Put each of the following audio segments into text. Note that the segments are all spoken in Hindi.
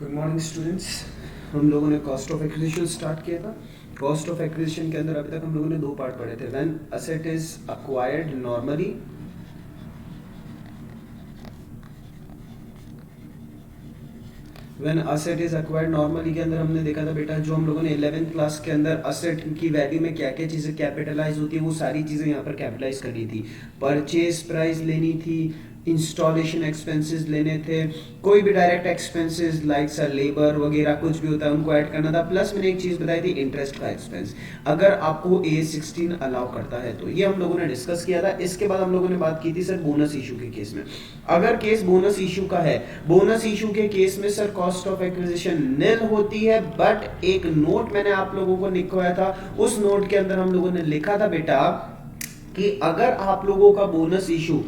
Good morning students. हम लोगों ने कॉस्ट ऑफ एक्विजिशन स्टार्ट किया था। कॉस्ट ऑफ एक्विजिशन के अंदर अभी तक हम लोगों ने दो पार्ट पढ़े थे। When asset is acquired normally, when asset is acquired normally के अंदर हमने देखा था बेटा, जो हम लोगों ने 11th क्लास के अंदर असेट की वैल्यू में क्या क्या चीज़ें कैपिटलाइज होती है वो सारी चीज़ें यहाँ पर कैपिटलाइज करनी थी। परचेज प्राइस लेनी थी, इंस्टॉलेशन एक्सपेंसेस लेने थे, कोई भी direct expenses like sir labour वगैरह कुछ भी होता है उनको ऐड करना था। प्लस मैंने एक चीज़ बताई थी, इंटरेस्ट का एक्सपेंस, अगर आपको A16 अलाउ करता है तो। ये हम लोगों ने डिस्कस किया था। इसके बाद हम लोगों ने बात की थी सर बोनस इशू के केस में। अगर केस बोनस इशू का है, बोनस इशू के केस में सर कॉस्ट ऑफ एक्विजिशन निल होती है। बट एक नोट मैंने आप लोगों को लिखवाया था, उस नोट के अंदर हम लोगों ने लिखा था बेटा कि अगर आप लोगों का bonus issue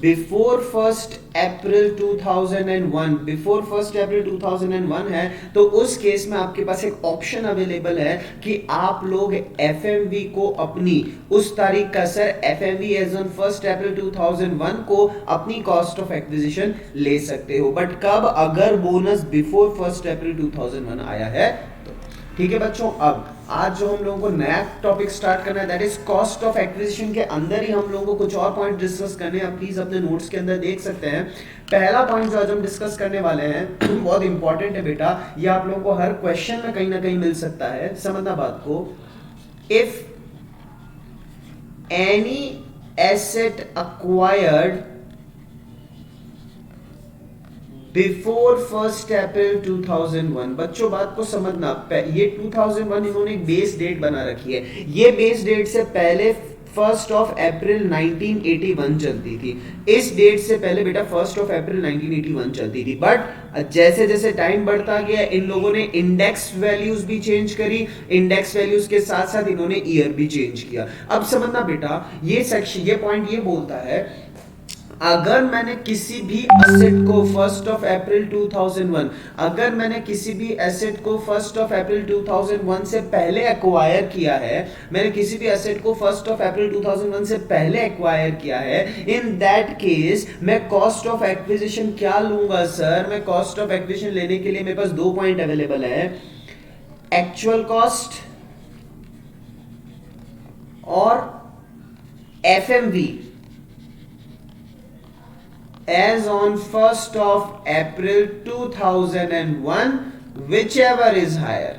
before 1st April 2001, before 1st April 2001 है, तो उस केस में आपके पास एक ऑप्शन अवेलेबल है कि आप लोग एफएमवी को अपनी उस तारीख का sir FMV as on 1st April 2001 को अपनी कॉस्ट ऑफ एक्विजिशन ले सकते हो। बट कब? अगर बोनस बिफोर 1st अप्रैल 2001 आया है तो। ठीक है बच्चों, अब आज जो हम लोगों को नया टॉपिक स्टार्ट करना है that is cost of acquisition. के अंदर ही हम लोगों को कुछ और पॉइंट डिस्कस करने हैं। आप प्लीज अपने नोट्स के अंदर देख सकते हैं। पहला पॉइंट जो आज हम डिस्कस करने वाले हैं बहुत इंपॉर्टेंट है बेटा, ये आप लोगों को हर क्वेश्चन में कहीं ना कहीं मिल सकता है। समझना बात को। If any asset acquired before 1st April 2001, बच्चों बात को समझना, ये 2001 इन्होंने एक बेस डेट बना रखी है। ये बेस डेट से पहले 1st ऑफ अप्रैल 1981 चलती थी। इस डेट से पहले बेटा 1st ऑफ अप्रैल 1981 चलती थी। बट जैसे जैसे टाइम बढ़ता गया इन लोगों ने इंडेक्स वैल्यूज भी चेंज करी, इंडेक्स वैल्यूज के साथ साथ इन्होंने ईयर भी चेंज किया। अब समझना बेटा, ये सेक्शन, ये पॉइंट ये बोलता है अगर मैंने किसी भी एसेट को 1st ऑफ अप्रैल 2001, अगर मैंने किसी भी एसेट को 1st ऑफ अप्रैल 2001 से पहले एक्वायर किया है, मैंने किसी भी एसेट को 1st ऑफ अप्रैल 2001 से पहले एक्वायर किया है, इन दैट केस मैं कॉस्ट ऑफ एक्विजिशन क्या लूंगा सर? मैं कॉस्ट ऑफ एक्विजिशन लेने के लिए मेरे पास दो पॉइंट अवेलेबल है, एक्चुअल कॉस्ट और FMV as on 1st of April 2001, whichever is higher।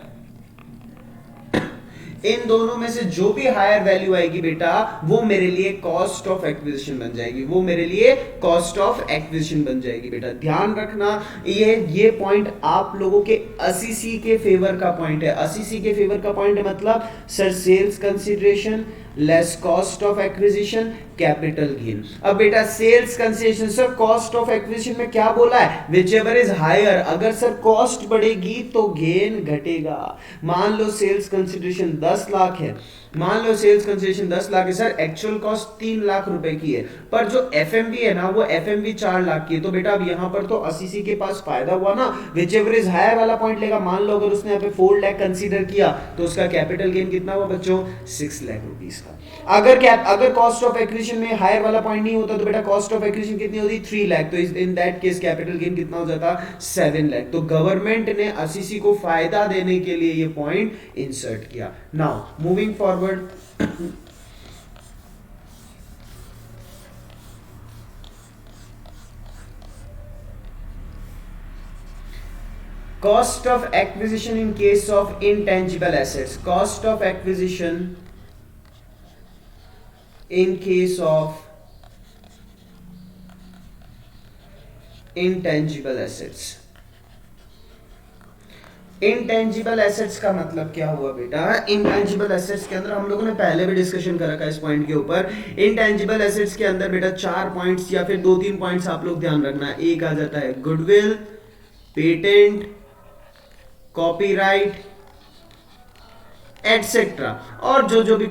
इन दोनों में से जो भी हायर वैल्यू आएगी बेटा वो मेरे लिए कॉस्ट ऑफ एक्विजिशन बन जाएगी, वो मेरे लिए कॉस्ट ऑफ एक्विजिशन बन जाएगी बेटा। ध्यान रखना, ये पॉइंट आप लोगों के 80C के फेवर का पॉइंट है। 80C के फेवर का पॉइंट है मतलब sir sales consideration less cost of acquisition capital gain. अब बेटा sales consideration, sir cost of acquisition में क्या बोला है? Whichever is higher. अगर सर कॉस्ट बढ़ेगी तो गेन घटेगा। मान लो सेल्स कंसीडरेशन 10 लाख है, मान लो सेल्स कंसीडरेशन 10 लाख है सर, एक्चुअल कॉस्ट 3 लाख रुपए की है, पर जो एफएमवी है ना वो एफएमवी 4 लाख की है। तो बेटा अब यहां पर तो 80C के पास फायदा हुआ ना, व्हिचएवर इज हायर वाला पॉइंट लेगा। मान लो अगर उसने यहाँ पे 4 लाख कंसीडर किया तो उसका कैपिटल गेन कितना हुआ बच्चों? 6 लाख रुपीस का। अगर कॉस्ट ऑफ एक्विजिशन में हायर वाला पॉइंट नहीं होता तो बेटा कॉस्ट ऑफ एक्विजिशन कितनी होती? 3 लाख। तो इन दैट केस कैपिटल गेन कितना हो जाता? 7 लाख। तो गवर्नमेंट ने 80C को फायदा देने के लिए ये पॉइंट इंसर्ट किया। Now moving forward, cost of acquisition in case of intangible assets, cost of acquisition in case of intangible assets। Intangible assets का मतलब क्या हुआ बेटा? इंटेंजिबल एसेट्स के अंदर हम लोगों ने पहले भी डिस्कशन कर रखा है इस पॉइंट के ऊपर। इंटेंजिबल एसेट्स के अंदर बेटा 4 पॉइंट्स या फिर 2-3 पॉइंट्स आप लोग ध्यान रखना है। एक आ जाता है गुडविल, पेटेंट, कॉपीराइट एटसेट्रा, और जो जो भी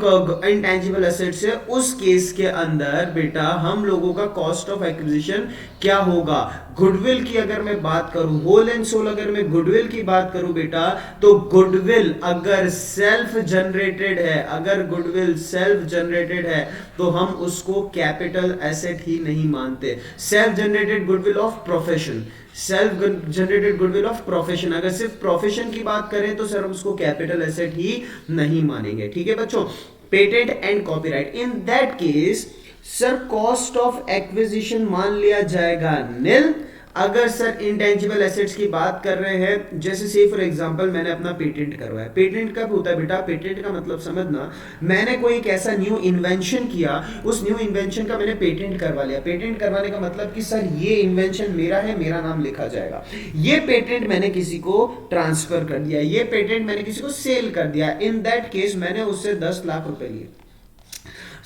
इंटेंजिबल एसेट्स है उस केस के अंदर बेटा हम लोगों का कॉस्ट ऑफ एक्विजिशन क्या होगा। गुडविल की अगर मैं बात करूं, होल एंड सोल अगर मैं गुडविल की बात करूं बेटा, तो गुडविल अगर सेल्फ जनरेटेड है, अगर गुडविल सेल्फ जनरेटेड है तो हम उसको कैपिटल एसेट ही नहीं मानते। Self generated goodwill of profession, self generated goodwill of profession, अगर सिर्फ प्रोफेशन की बात करें तो सर हम उसको कैपिटल एसेट ही नहीं मानेंगे। ठीक है बच्चों। Patent and copyright, in that case sir cost of acquisition मान लिया जाएगा निल। अगर सर इंटेंजिबल एसेट्स की बात कर रहे हैं, जैसे से फॉर एग्जांपल मैंने अपना पेटेंट करवाया। पेटेंट कब होता है बेटा, पेटेंट का मतलब समझना, मैंने कोई एक ऐसा न्यू इन्वेंशन किया, उस न्यू इन्वेंशन का मैंने पेटेंट करवा लिया। पेटेंट करवाने का मतलब कि सर ये इन्वेंशन मेरा है, मेरा नाम लिखा जाएगा। ये पेटेंट मैंने किसी को ट्रांसफर कर दिया, ये पेटेंट मैंने किसी को सेल कर दिया, इन दैट केस मैंने उससे 10 लाख रुपए लिए।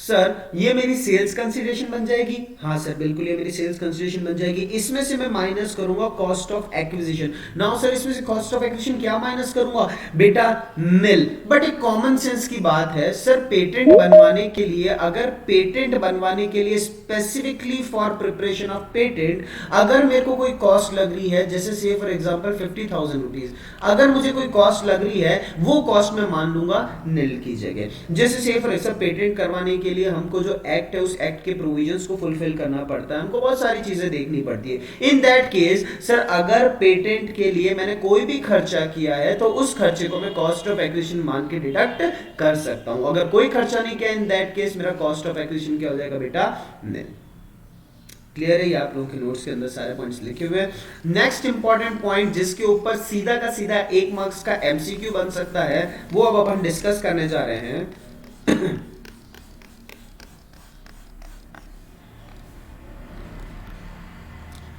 सर ये मेरी सेल्स कंसीडरेशन बन जाएगी, हाँ सर बिल्कुल ये मेरी सेल्स कंसीडरेशन बन जाएगी। इसमें से मैं माइनस करूंगा cost of acquisition. Now sir इसमें से कॉस्ट ऑफ एक्विजिशन क्या माइनस करूंगा बेटा, निल। बट एक कॉमन सेंस की बात है सर, पेटेंट बनवाने के लिए, अगर पेटेंट बनवाने के लिए specifically for preparation of patent अगर मेरे को कोई कॉस्ट लग रही है, जैसे से फॉर एग्जांपल 50,000 रुपीज, अगर मुझे कोई कॉस्ट लग रही है वो कॉस्ट मैं मान लूंगा निल की जगह। जैसे से फॉर एग्जांपल पेटेंट करवाने के लिए हमको जो एक्ट है उस एक्ट के प्रोविजंस को फुलफिल करना पड़ता है, हमको बहुत सारी चीजें देखनी पड़ती है। इन दैट केस सर अगर पेटेंट के लिए मैंने कोई भी खर्चा किया है तो उस खर्चे को मैं कॉस्ट ऑफ एक्विजिशन मान के डिडक्ट कर सकता हूं। अगर कोई खर्चा नहीं किया, इन दैट केस मेरा कॉस्ट ऑफ एक्विजिशन क्या हो जाएगा बेटा, निल। क्लियर है, ये आप लोगों के नोट्स के अंदर सारे पॉइंट्स लिखे हुए हैं। नेक्स्ट इंपॉर्टेंट पॉइंट जिसके ऊपर सीधा का सीधा 1 मार्क्स का एमसीक्यू बन सकता है, वो अब अपन डिस्कस करने जा रहे हैं।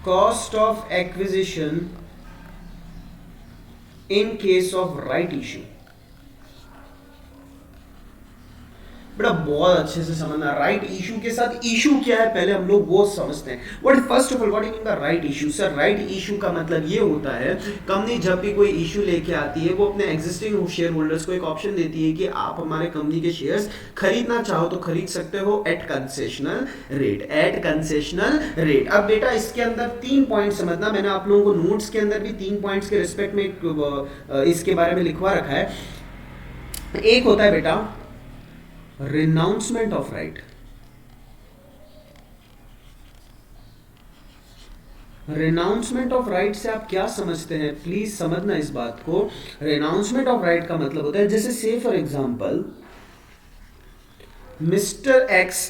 Cost of acquisition in case of right issue। बड़ा बहुत अच्छे से समझना, राइट इशू के साथ इशू क्या है पहले हम लोग वो समझते हैं। What first of all what you mean by right issue. Sir right issue का मतलब ये होता है, कंपनी जब भी कोई इशू लेके आती है वो अपने एग्जिस्टिंग शेयर होल्डर्स को एक ऑप्शन देती है कि आप हमारे कंपनी के शेयर्स खरीदना चाहो तो खरीद सकते हो at concessional rate, at concessional rate. अब बेटा इसके अंदर 3 पॉइंट समझना, मैंने आप लोगों को नोट्स के अंदर भी 3 पॉइंट्स के रिस्पेक्ट में इसके बारे में लिखवा रखा है। एक होता है बेटा रिनाउंसमेंट ऑफ राइट। रिनाउंसमेंट ऑफ राइट से आप क्या समझते हैं, प्लीज समझना इस बात को। रिनाउंसमेंट ऑफ राइट का मतलब होता है, जैसे से for example mister x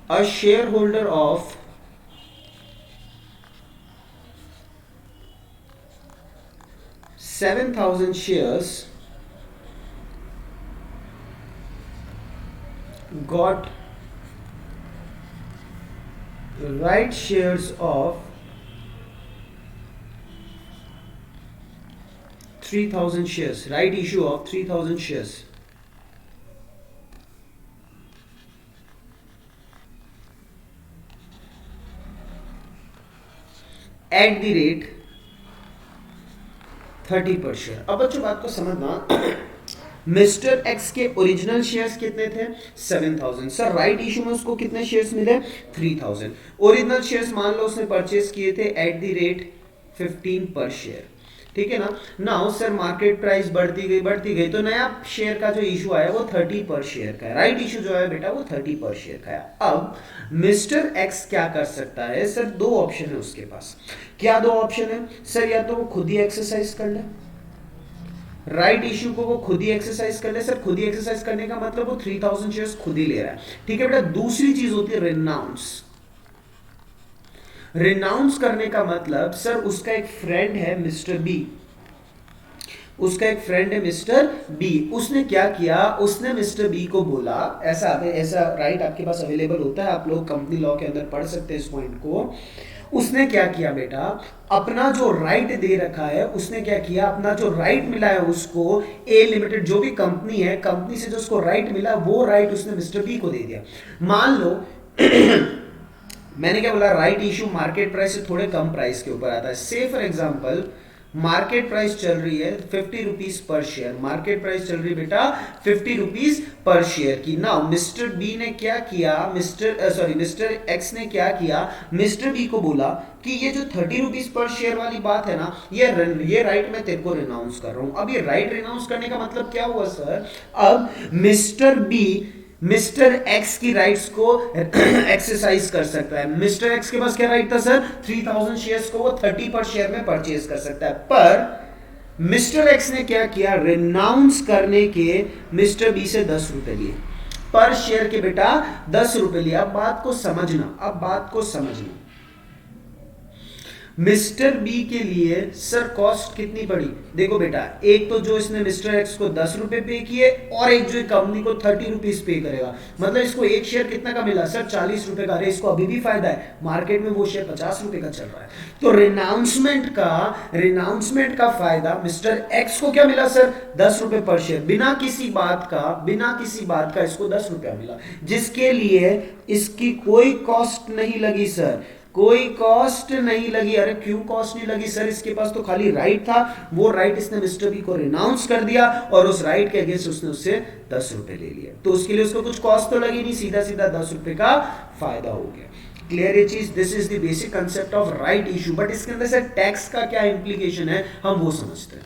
a share holder of 7,000 shares got right shares of 3,000 shares, right issue of 3,000 shares at the rate 30 per share। अब बच्चों बात को समझना, मिस्टर एक्स के ओरिजिनल शेयर्स कितने थे 7,000। सर राइट इशू में उसको कितने शेयर्स मिले 3,000। ओरिजिनल शेयर्स मान लो उसने परचेस किए थे एट द रेट 15 पर शेयर, ठीक है ना। नाउ सर मार्केट प्राइस बढ़ती गई तो नया शेयर का जो इशू आया वो 30 पर शेयर का है। राइट इशू जो है बेटा वो 30 पर शेयर का है। अब मिस्टर एक्स क्या कर सकता है, सर 2 ऑप्शन है उसके पास। क्या 2 ऑप्शन है सर, या तो वो खुद ही एक्सरसाइज कर ले, राइट इशू को वो खुद ही एक्सरसाइज कर ले। सर खुद ही एक्सरसाइज करने का मतलब वो 3,000 शेयर्स खुद ही ले रहा है, ठीक है बेटा। दूसरी चीज होती है रिनाउंस। रिनाउंस करने का मतलब सर उसका एक फ्रेंड है मिस्टर बी, उसका एक फ्रेंड है मिस्टर बी, उसने क्या किया, उसने मिस्टर बी को बोला, ऐसा राइट आपके पास अवेलेबल होता है, आप लोग कंपनी लॉ के अंदर पढ़ सकते हैं इस पॉइंट को। उसने क्या किया बेटा, अपना जो राइट दे रखा है, उसने क्या किया, अपना जो राइट मिला है उसको ए लिमिटेड जो भी कंपनी है, कंपनी से जो उसको राइट मिला वो राइट उसने मिस्टर बी को दे दिया। मान लो मैंने क्या बोला, राइट इशू मार्केट प्राइस से थोड़े कम प्राइस के ऊपर आता है। से फॉर एग्जांपल मार्केट प्राइस चल रही है 50 rupees per share, market price चल रही है बेटा 50 रुपीज पर शेयर की। नाउ मिस्टर बी ने क्या किया, मिस्टर एक्स ने क्या किया, मिस्टर बी को बोला कि ये जो 30 रुपीज पर शेयर वाली बात है ना, ये राइट मैं तेरे को रिनाउंस कर रहा हूं। अब ये राइट रिनाउंस करने का मतलब क्या हुआ सर, अब मिस्टर बी मिस्टर एक्स की राइट्स को एक्सरसाइज कर सकता है। मिस्टर एक्स के पास क्या राइट था सर, 3000 शेयर्स को वो 30 पर शेयर में परचेज कर सकता है, पर मिस्टर एक्स ने क्या किया, रिनाउंस करने के मिस्टर बी से 10 रुपए लिए पर शेयर के बेटा, 10 रुपए लिए। अब बात को समझना, मिस्टर बी के लिए सर कॉस्ट कितनी पड़ी, देखो बेटा, एक तो जो इसने मिस्टर एक्स को 10 रुपए पे किए और एक जो कंपनी को 30 रुपीज पे करेगा, मतलब इसको एक शेयर कितना का मिला सर, 40 रुपए का। अरे इसको अभी भी फायदा है, मार्केट में वो शेयर 50 रुपए का चल रहा है। तो रिनाउंसमेंट का फायदा मिस्टर एक्स को क्या मिला सर, 10 रुपए पर शेयर, बिना किसी बात का इसको 10 रुपया मिला, जिसके लिए इसकी कोई कॉस्ट नहीं लगी सर, कोई कॉस्ट नहीं लगी। अरे क्यों कॉस्ट नहीं लगी सर, इसके पास तो खाली राइट था, वो राइट इसने मिस्टर बी को रिनाउंस कर दिया और उस राइट के अगेंस्ट उसने उससे 10 रुपए ले लिए, तो उसके लिए उसको कुछ कॉस्ट तो लगी नहीं, सीधा सीधा 10 रुपए का फायदा हो गया। क्लियर ये चीज, this is the basic concept of right issue. But इसके अंदर से टैक्स का क्या इंप्लीकेशन है हम वो समझते हैं।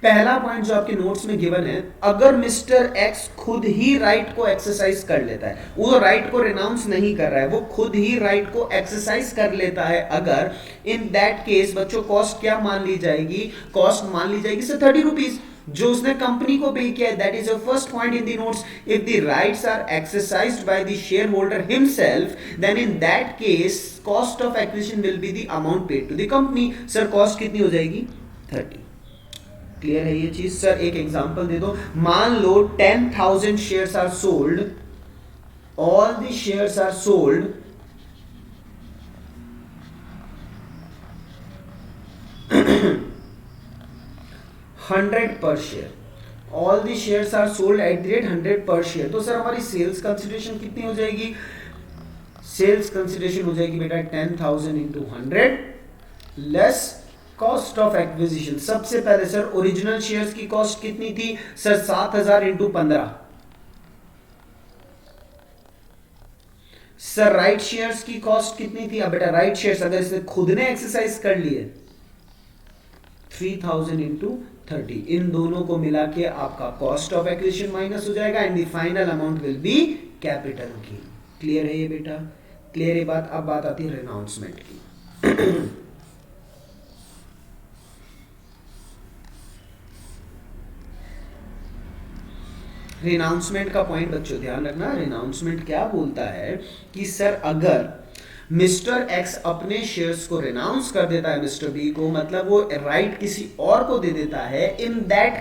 पहला पॉइंट जो आपके नोट्स में गिवन है, अगर मिस्टर एक्स खुद ही राइट को एक्सरसाइज कर लेता है, वो राइट को रिनाउंस नहीं कर रहा है, वो खुद ही राइट को एक्सरसाइज कर लेता है, अगर इन दैट केस बच्चों कॉस्ट क्या मान ली जाएगी, कॉस्ट मान ली जाएगी सर 30 रुपीज जो उसने कंपनी को पे किया है। That is the first point in the notes, if the rights are exercised by the shareholder himself, then in that case cost of acquisition will be the amount paid to the company. Sir cost कितनी हो जाएगी, 30। क्लियर है ये चीज। सर एक एग्जांपल दे दो, मान लो 10,000 shares are sold, all the shares are sold $100 per share, all the shares are sold at the rate 100 per share. तो सर हमारी सेल्स कंसिडरेशन कितनी हो जाएगी, सेल्स कंसिडरेशन हो जाएगी बेटा 10,000 into 100 less cost of acquisition. सबसे पहले सर ओरिजिनल शेयर्स की कॉस्ट कितनी थी sir, 7,000 into 15। Sir right shares की कॉस्ट कितनी थी, अब बेटा राइट शेयर्स अगर इसने खुद ने एक्सरसाइज कर लिए 3,000 इंटू 30, इन दोनों को मिला के आपका कॉस्ट ऑफ एक्विजिशन माइनस हो जाएगा and the final amount will be capital gain. Clear है ये बेटा, क्लियर है बात। अब बात आती है रिनाउंसमेंट की। रिनाउंसमेंट का पॉइंट बच्चों ध्यान रखना, रिनाउंसमेंट क्या बोलता है कि सर अगर मिस्टर एक्स अपने शेयर्स को रिनाउंस कर देता है मिस्टर बी को, मतलब वो राइट किसी और को दे देता है, in that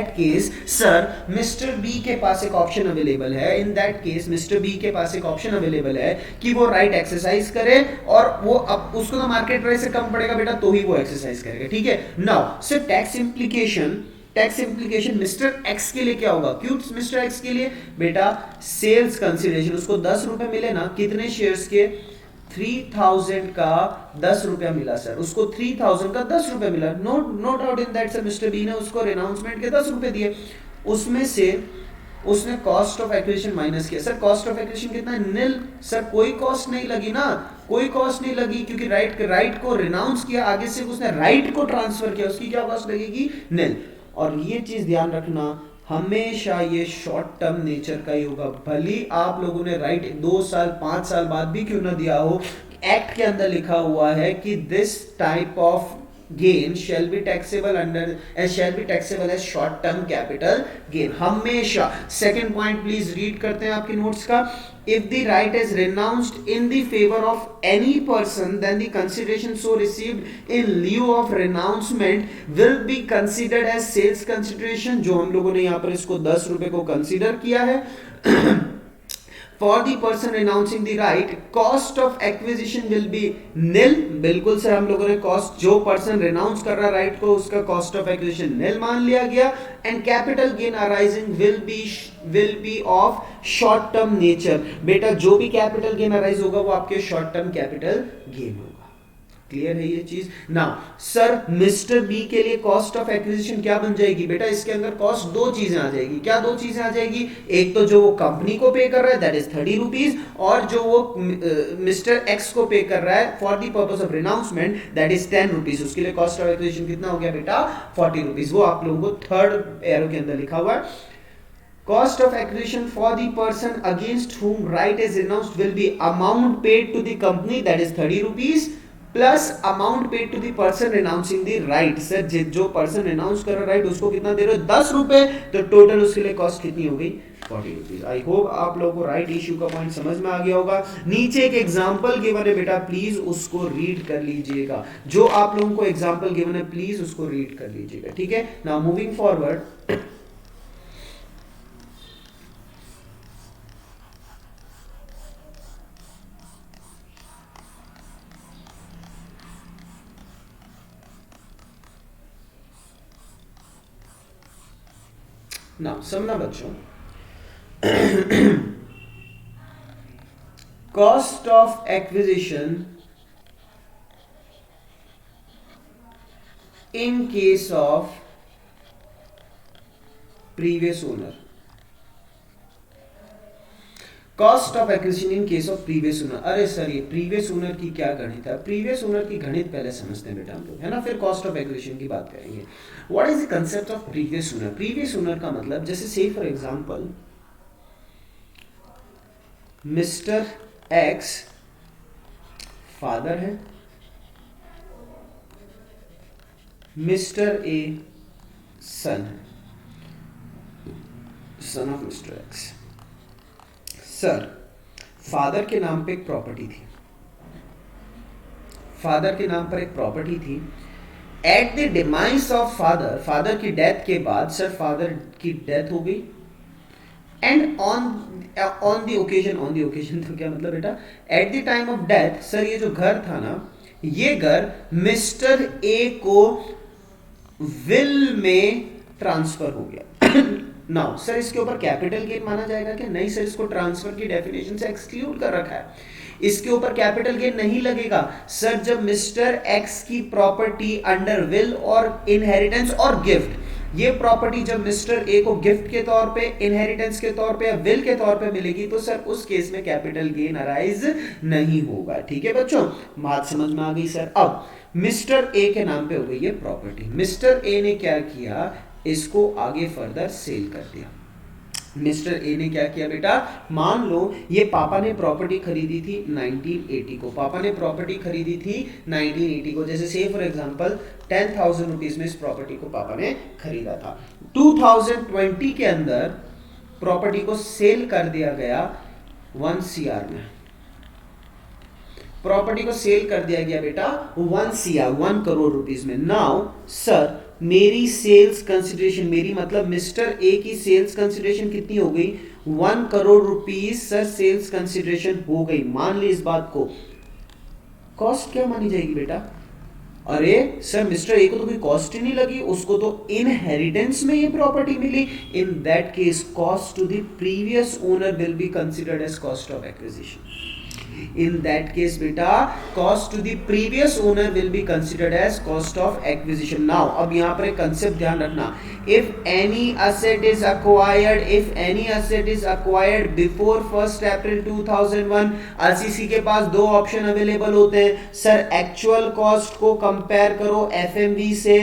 case sir mister B के पास एक ऑप्शन अवेलेबल है, in that case mister B के पास एक ऑप्शन अवेलेबल है कि वो राइट एक्सरसाइज करे और वो अब उसको तो मार्केट प्राइस से कम पड़ेगा बेटा तो ही वो एक्सरसाइज करेगा। ठीक है, now sir tax implication mister X के लिए क्या होगा, क्यों मिस्टर एक्स के लिए बेटा, सेल्स कंसिडरेशन उसको 10 रुपए मिले ना, कितने शेयर्स के, 3000 का 10 रुपया मिला सर, उसको 3000 का 10 रुपया मिला, no doubt in that sir mister B ने उसको रिनाउंसमेंट के 10 रुपए दिए, उसमें से उसने कॉस्ट ऑफ एक्विजिशन माइनस किया। सर कॉस्ट ऑफ एक्विजिशन कितना है, नील। सर कोई कॉस्ट नहीं लगी ना, कोई कॉस्ट नहीं लगी क्योंकि राइट को रिनाउंस किया, आगे से उसने राइट को ट्रांसफर किया, उसकी क्या कॉस्ट लगेगी, नील। और ये चीज ध्यान रखना, हमेशा ये शॉर्ट टर्म नेचर का ही होगा, भली आप लोगों ने राइट 2 साल 5 साल बाद भी क्यों ना दिया हो, एक्ट के अंदर लिखा हुआ है कि this type of gain shall be taxable as short term capital gain, हमेशा। सेकंड पॉइंट प्लीज रीड करते हैं आपके नोट्स का, if the right is renounced in the favor of any person then the consideration so received in lieu of renouncement will be considered as sales consideration, जो हम लोगों ने यहाँ पर इसको 10 रुपए को कंसीडर किया है। For the person renouncing the right, cost of acquisition will be nil। बिल्कुल सर हम लोगों ने कॉस्ट, जो पर्सन रिनाउंस कर रहा है राइट को उसका कॉस्ट ऑफ एक्विजिशन nil मान लिया गया and capital gain arising will be of short term nature. बेटा जो भी कैपिटल गेन अराइज होगा वो आपके शॉर्ट टर्म कैपिटल गेन होगा। क्लियर है ये चीज ना? सर मिस्टर बी के लिए कॉस्ट ऑफ एक्विजिशन क्या बन जाएगी? बेटा इसके अंदर कॉस्ट दो चीजें आ जाएगी। क्या दो चीजें आ जाएगी? एक तो जो वो कंपनी को पे कर रहा है दैट इज 30 रुपीज, और जो वो मिस्टर एक्स को पे कर रहा है for the purpose of renouncement that is 10 rupees. उसके लिए कॉस्ट ऑफ एक्विजिशन कितना हो गया बेटा? 40 रुपीज। वो आप लोगों को थर्ड एरो के अंदर लिखा हुआ है। Cost of acquisition for the person against whom right is renounced will be amount paid to the company that is 30 rupees plus amount paid to the person renouncing the right. Sir जो पर्सन रिनाउंस कर रहा है राइट उसको कितना दे रहे हो? 10 रुपए। तो टोटल उसके लिए कॉस्ट कितनी हो गई? 40 रुपीज। आई होप आप लोगों को राइट इश्यू का पॉइंट समझ में आ गया होगा। नीचे एक एग्जांपल गिवन है बेटा, प्लीज उसको रीड कर लीजिएगा। जो आप लोगों को एग्जांपल गिवन है प्लीज उसको रीड कर लीजिएगा, ठीक है? नाउ मूविंग फॉरवर्ड, नाउ समझना बच्चों, cost of acquisition in case of previous owner. Cost of acquisition in case of previous owner. अरे सर ये प्रीवियस ओनर की क्या गणित है? प्रीवियस ओनर की गणित पहले समझते हैं बेटा हम लोग, है ना, फिर कॉस्ट ऑफ एक्विजिशन की बात करेंगे। What is the concept of previous owner? Previous owner का मतलब जैसे से for example mister x father है, मिस्टर ए सन है, son of mister x. Sir father के नाम पे एक प्रॉपर्टी थी, फादर के नाम पर एक प्रॉपर्टी थी। At the demise of father, father की डेथ के बाद सर फादर की डेथ हो गई। एंड ऑन द ओकेजन तो क्या मतलब बेटा? At the time of death sir ये जो घर था ना, ये घर मिस्टर ए को विल में ट्रांसफर हो गया। नाउ सर इसके ऊपर कैपिटल गेन माना जाएगा क्या? नहीं सर, इसको ट्रांसफर की डेफिनेशन से एक्सक्लूड कर रखा है। इसके ऊपर कैपिटल गेन नहीं लगेगा सर। जब मिस्टर एक्स की प्रॉपर्टी अंडर विल और इनहेरिटेंस और गिफ्ट, ये प्रॉपर्टी जब मिस्टर ए को गिफ्ट के तौर पे, इनहेरिटेंस के तौर पे या विल के तौर पे मिलेगी तो सर उस केस में कैपिटल गेन अराइज नहीं होगा। ठीक है बच्चों, बात समझ में आ गई सर? अब मिस्टर ए के नाम पे हो गई ये प्रॉपर्टी। मिस्टर ए ने क्या किया? इसको आगे फर्दर सेल कर दिया। मिस्टर ए ने क्या किया बेटा? मान लो ये पापा ने प्रॉपर्टी खरीदी थी 1980 को, पापा ने प्रॉपर्टी खरीदी थी 1980 को। जैसे से फॉर एग्जांपल 10,000 रुपीज में इस प्रॉपर्टी को पापा ने खरीदा था। 2020 के अंदर प्रॉपर्टी को सेल कर दिया गया 1 CR में। प्रॉपर्टी को सेल कर दिया गया बेटा 1 CR, 1 करोड़ रुपीज में। नाउ सर मेरी सेल्स कंसिडरेशन, मेरी मतलब मिस्टर ए की सेल्स कंसिडरेशन कितनी हो गई? 1 crore rupees sir sales consideration हो गई। मान ली इस बात को, कॉस्ट क्या मानी जाएगी बेटा? अरे सर मिस्टर ए को तो कोई कॉस्ट ही नहीं लगी, उसको तो इनहेरिटेंस में ये प्रॉपर्टी मिली। In that case cost to the previous owner will be considered as cost of acquisition. In that case बेटा cost to the previous owner will be considered as cost of acquisition. Now अब यहाँ पर एक concept ध्यान रखना, if any asset is acquired before 1st April 2001, RCC के पास दो ऑप्शन अवेलेबल होते हैं सर। एक्चुअल कॉस्ट को कंपेयर करो FMV से।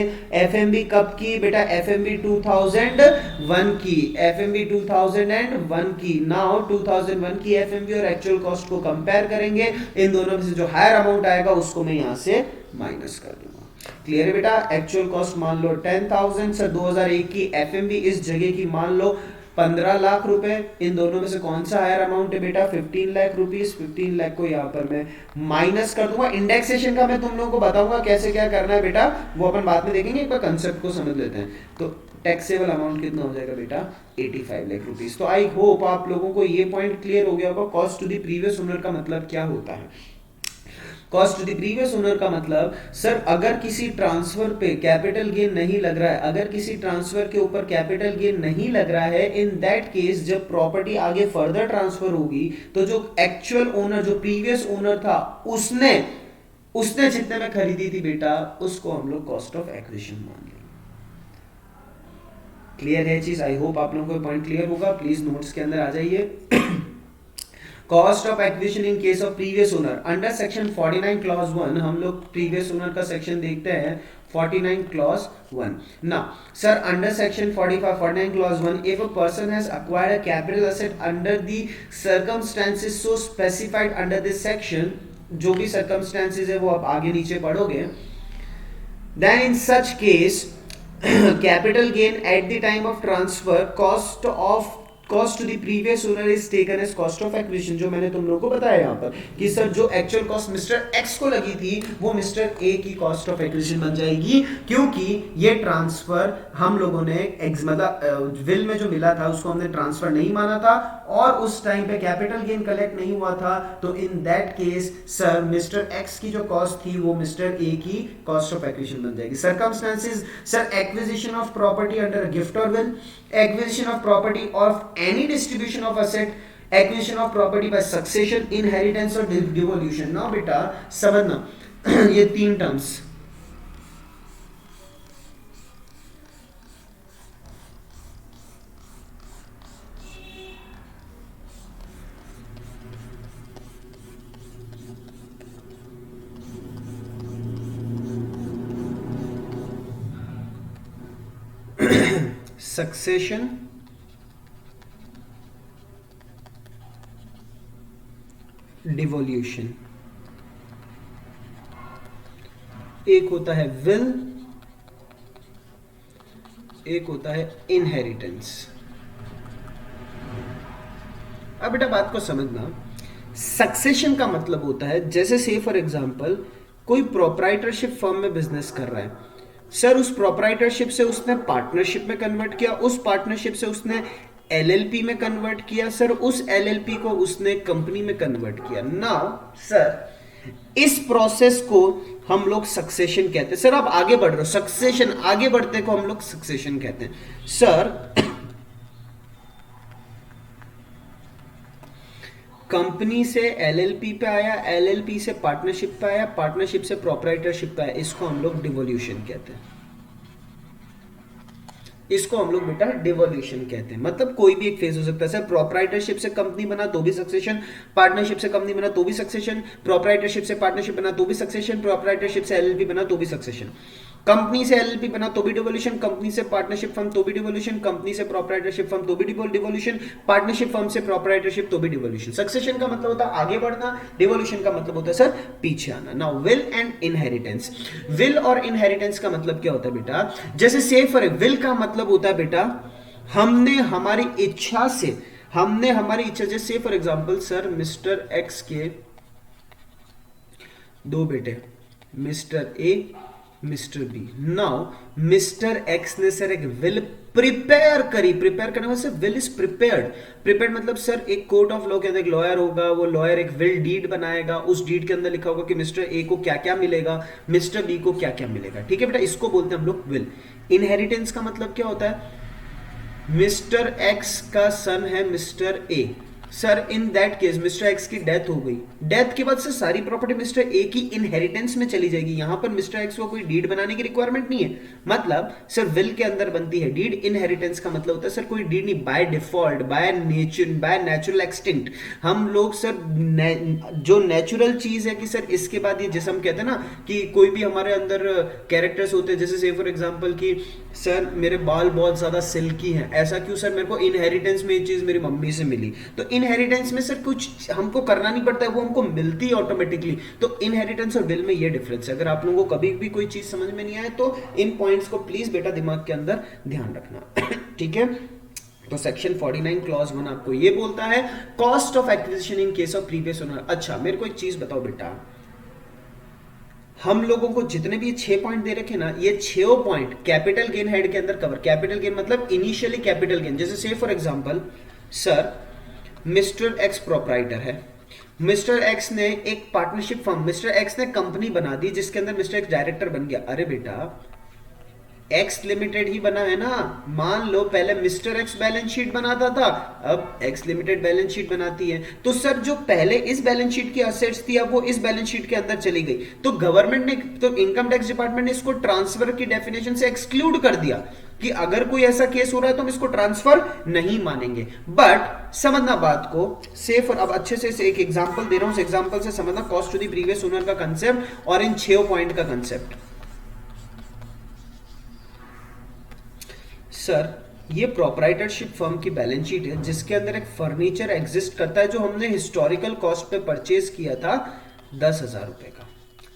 FMV कब की बेटा? FMV 2001 की, FMV 2001 की। नाउ 2001 की FMV और एक्चुअल कॉस्ट को कंपेयर करेंगे, इन दोनों में से जो हायर अमाउंट आएगा उसको मैं यहां से माइनस कर दूंगा। क्लियर है बेटा? एक्चुअल कॉस्ट मान लो 10,000 सर, 2001 की FMV इस जगह की मान लो 15 लाख रुपए। इन दोनों में से कौन सा हायर अमाउंट है बेटा? 15 लाख रुपीस। 15 लाख को यहां पर मैं माइनस कर दूंगा। इंडेक्सेशन का मैं तुम लोगों को बताऊंगा कैसे क्या करना है बेटा, वो अपन बाद में देखेंगे, एक बार कंसेप्ट को समझ लेते हैं। तो टैक्सेबल अमाउंट कितना हो जाएगा बेटा? 85 लाख रुपीस। तो आई होप आप लोगों को ये पॉइंट क्लियर हो गया होगा cost to the previous owner का मतलब क्या होता है। Cost to the previous owner का मतलब सर अगर किसी ट्रांसफर पे कैपिटल गेन नहीं लग रहा है, अगर किसी ट्रांसफर के ऊपर कैपिटल गेन नहीं लग रहा है, इन दैट केस जब प्रॉपर्टी आगे फर्दर ट्रांसफर होगी तो जो एक्चुअल ओनर, जो प्रीवियस ओनर था, उसने उसने जितने में खरीदी थी बेटा, उसको हम लोग कॉस्ट ऑफ एक्विजिशन मान लेंगे। क्लियर है चीज? आई होप आप लोगों को पॉइंट क्लियर होगा। प्लीज नोट्स के अंदर आ जाइए। Cost of acquisition in case of previous owner under section 49 clause 1, हम लोग प्रीवियस ओनर का सेक्शन देखते हैं 49 clause 1। now sir under section 49 clause 1, if a person has acquired a capital asset under the circumstances so specified under this section, जो भी circumstances है वो आप आगे नीचे पढ़ोगे, then in such case capital gain at the time of transfer, cost to the previous owner is taken as cost of acquisition। जो मैंने तुम लोगों को बताया यहाँ पर कि सर जो एक्चुअल कॉस्ट मिस्टर एक्स को लगी थी वो मिस्टर ए की कॉस्ट ऑफ एक्विजिशन बन जाएगी, क्योंकि ये ट्रांसफर हम लोगों ने मतलब विल में जो मिला था उसको हमने ट्रांसफर नहीं माना था और उस टाइम पे कैपिटल गेन कलेक्ट नहीं हुआ था। तो इन that case sir mister x की जो कॉस्ट थी वो मिस्टर ए की कॉस्ट ऑफ एक्विजिशन बन जाएगी। Circumstances sir acquisition of property under gift और will, acquisition of property of any distribution of asset, acquisition of property by succession, inheritance or devolution। now बेटा समझना ये तीन टर्म्स, सक्सेशन, डिवोल्यूशन। एक होता है विल, एक होता है इनहेरिटेंस। अब बेटा बात को समझना, सक्सेशन का मतलब होता है जैसे से फॉर एग्जांपल कोई प्रोप्राइटरशिप फर्म में बिजनेस कर रहा है, सर उस प्रोप्राइटरशिप से उसने पार्टनरशिप में कन्वर्ट किया, उस पार्टनरशिप से उसने एलएलपी में कन्वर्ट किया, सर उस एलएलपी को उसने कंपनी में कन्वर्ट किया। नाउ सर इस प्रोसेस को हम लोग सक्सेशन कहते हैं। सर आप आगे बढ़ रहे हो, सक्सेशन आगे बढ़ते को हम लोग सक्सेशन कहते हैं। सर कंपनी से एलएलपी पे आया, एलएलपी से पार्टनरशिप पे आया, पार्टनरशिप से प्रोप्राइटरशिप पे आया, इसको हम लोग डिवोल्यूशन कहते हैं। इसको हम लोग बेटा डिवोल्यूशन कहते हैं। मतलब कोई भी एक फेज हो सकता है। सर प्रोप्राइटरशिप से कंपनी बना तो भी सक्सेशन, पार्टनरशिप से कंपनी बना तो भी सक्सेशन, प्रोप्राइटरशिप से पार्टनरशिप बना तो भी सक्सेशन, प्रोप्राइटरशिप से एलएलपी बना तो भी सक्सेशन, कंपनी से एलएलपी बना तो भी डिवोल्यूशन, कंपनी से पार्टनरशिप फर्म तो भी डिवोल्यूशन, कंपनी से प्रोप्राइटरशिप फर्म तो भी डिवोल्यूशन, पार्टनरशिप फर्म से प्रोप्राइटरशिप तो भी डिवोल्यूशन। सक्सेशन का मतलब होता है आगे बढ़ना, डिवोल्यूशन का मतलब होता है सर पीछे आना। Now will and inheritance. Will और इनहेरिटेंस का मतलब क्या होता है बेटा, जैसे से फॉर विल का मतलब होता है बेटा हमने हमारी इच्छा से, हमने हमारी इच्छा, जैसे for example sir mister X के दो बेटे mister A mister B. Now mister X ने सर एक विल प्रिपेयर करी, प्रिपेयर करने में sir will is prepared. Prepared मतलब सर एक कोर्ट ऑफ लॉ के अंदर एक लॉयर होगा, वो लॉयर एक विल डीड बनाएगा, उस डीड के अंदर लिखा होगा कि मिस्टर ए को क्या क्या मिलेगा, मिस्टर बी को क्या क्या मिलेगा। ठीक है बेटा, इसको बोलते हैं हम लोग विल। इनहेरिटेंस का मतलब क्या होता है, मिस्टर एक्स का सन है mister A, sir in that case mister x की डेथ हो गई, डेथ के बाद से सारी प्रॉपर्टी मिस्टर ए की इनहेरिटेंस में चली जाएगी। यहां पर मिस्टर एक्स को कोई डीड बनाने की रिक्वायरमेंट नहीं है। मतलब सर विल के अंदर बनती है डीड। इनहेरिटेंस का मतलब होता है सर कोई डीड नहीं, by default, by nature, by natural extinct. हम लोग सर जो नेचुरल चीज है कि सर इसके बाद ये, जैसे हम कहते हैं ना कि कोई भी हमारे अंदर कैरेक्टर्स होते हैं, जैसे से फॉर एग्जाम्पल कि सर मेरे बाल बहुत ज्यादा सिल्की हैं, ऐसा क्यों सर, मेरे को इनहेरिटेंस में ये चीज मेरी मम्मी से मिली। तो इनहेरिटेंस में सर कुछ हमको करना नहीं पड़ता है, वो हमको मिलती है ऑटोमेटिकली। तो इनहेरिटेंस और विल में ये डिफरेंस है। अगर आप लोगों को कभी भी कोई चीज समझ में नहीं आए तो इन पॉइंट्स को प्लीज बेटा दिमाग के अंदर ध्यान रखना। ठीक है, तो सेक्शन 49 क्लॉज 1 आपको ये बोलता है cost of acquisition in case of previous owner. अच्छा मेरे को एक चीज बताओ बेटा, हम लोगों को जितने भी 6 पॉइंट दे रखे ना, ये 6 पॉइंट कैपिटल गेन हेड के अंदर कवर। कैपिटल गेन मतलब इनिशियली कैपिटल गेन। जैसे से for example sir mister x proprietor है, मिस्टर एक्स ने एक पार्टनरशिप फर्म, मिस्टर एक्स ने कंपनी बना दी जिसके अंदर मिस्टर एक्स डायरेक्टर बन गया। अरे बेटा, एक्स लिमिटेड ही बना है ना। मान लो पहले मिस्टर एक्स बैलेंस शीट बनाता था, अब एक्स लिमिटेड बैलेंस शीट बनाती है। तो सर जो पहले इस बैलेंस शीट की असेट्स थी अब वो इस बैलेंस शीट के अंदर चली गई, तो गवर्नमेंट ने, तो इनकम टैक्स डिपार्टमेंट ने इसको ट्रांसफर की डेफिनेशन से एक्सक्लूड कर दिया कि अगर कोई ऐसा केस हो रहा है तो हम इसको ट्रांसफर नहीं मानेंगे। बट समझना बात को, से फॉर, अब अच्छे से एक एग्जांपल दे रहा हूं, उस एग्जांपल से समझना cost to the previous owner का कंसेप्ट और इन 6 पॉइंट का कंसेप्ट। सर ये प्रोप्राइटरशिप फर्म की बैलेंस शीट है जिसके अंदर एक फर्नीचर एग्जिस्ट करता है जो हमने हिस्टोरिकल कॉस्ट पे परचेज किया था 10,000 रुपए का।